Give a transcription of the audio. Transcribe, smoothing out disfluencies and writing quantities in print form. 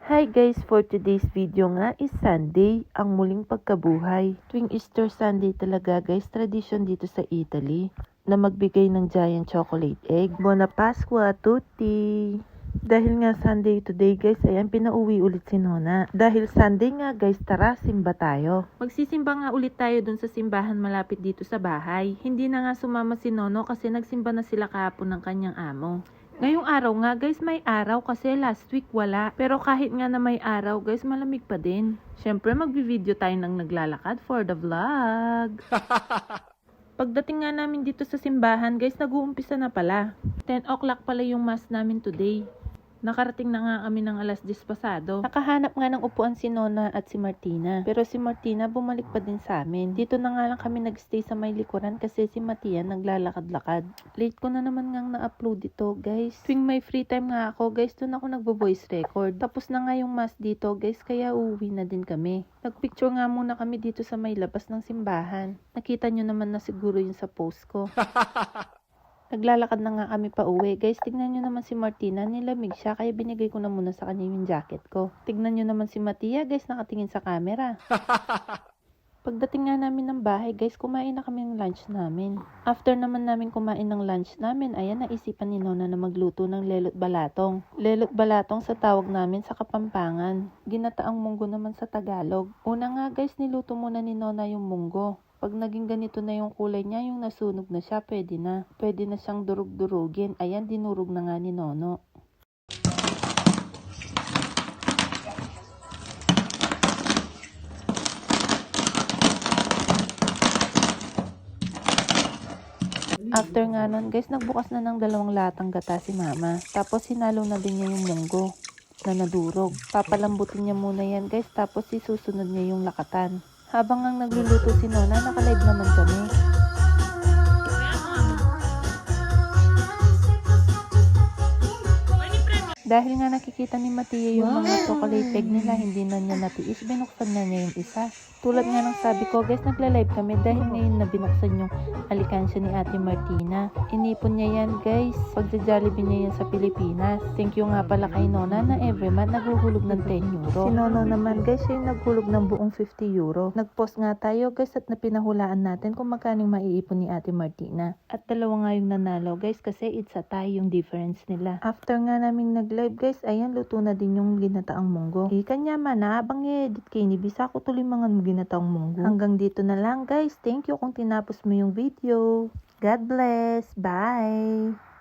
Hi guys, for today's video nga is Sunday, ang muling pagkabuhay. Tuwing Easter Sunday talaga guys, tradition dito sa Italy na magbigay ng giant chocolate egg. Buona Pasqua a tutti! Dahil nga Sunday today guys, ayan pinauwi ulit si Nona. Dahil Sunday nga guys, tara simba tayo. Magsisimba nga ulit tayo dun sa simbahan malapit dito sa bahay. Hindi na nga sumama si Nono kasi nagsimba na sila kahapon ng kanyang amo. Ngayong araw nga guys, may araw kasi last week wala. Pero kahit nga na may araw guys, malamig pa din. Syempre magbi-video tayo ng naglalakad for the vlog. Pagdating nga namin dito sa simbahan guys, nag-uumpisa na pala. 10 o'clock pala yung mass namin today. Nakarating na nga kami ng alas 10 pasado. Nakahanap nga ng upuan si Nona at si Martina. Pero si Martina bumalik pa din sa amin. Dito na nga lang kami nagstay sa may likuran kasi si Matia naglalakad-lakad. Late ko na naman ngang na-upload ito guys. Tuwing may free time nga ako guys, doon ako nagbo-voice record. Tapos na nga yung mass dito guys, kaya uuwi na din kami. Nagpicture nga muna kami dito sa may labas ng simbahan. Nakita nyo naman na siguro yun sa post ko. Naglalakad na nga kami pa uwi. Guys, tignan nyo naman si Martina, nilamig siya kaya binigay ko na muna sa kanya yung jacket ko. Tignan nyo naman si Matia, guys, nakatingin sa camera. Pagdating nga namin ng bahay, guys, kumain na kami ng lunch namin. After naman namin kumain ng lunch namin, ayan, naisipan ni Nona na magluto ng lelot balatong. Lelot balatong sa tawag namin sa Kapampangan. Ginataang munggo naman sa Tagalog. Una nga, guys, niluto muna ni Nona yung munggo. Pag naging ganito na yung kulay niya, yung nasunog na siya, pwede na. Pwede na siyang durug-durugin. Ayan, dinurog na nga ni Nono. After nga nun, guys, nagbukas na ng 2 latang gata si Mama. Tapos sinalo na din niya yung munggo na nadurog. Papalambutin niya muna yan, guys. Tapos isusunod niya yung lakatan. Habang ang nagluluto si Nona, naka-live naman kami. Dahil nga nakikita ni Matia yung mga chocolate egg nila, hindi na niya natiis, binuksan na niya yung isa. Tulad nga ng sabi ko guys, nagla-live kami dahil ngayon na binuksan yung alikansya ni Ate Martina. Inipon niya yan guys, pagja-Jollibee niya yan sa Pilipinas. Thank you nga pala kay Nona na every month naghuhulog ng 10 euro. Si Nono naman guys, yung naghulog ng buong 50 euro. Nag-post nga tayo guys at napinahulaan natin kung magkaning maiipon ni Ate Martina. At 2 nga yung nanalo guys kasi it's a tie yung difference nila. After nga naming nag-live guys, ayan luto na din yung ginataang munggo. Kanya man habang i-edit kay ni bisa ko tuloy mga ginataang munggo. Hanggang dito na lang guys. Thank you kung tinapos mo yung video. God bless. Bye!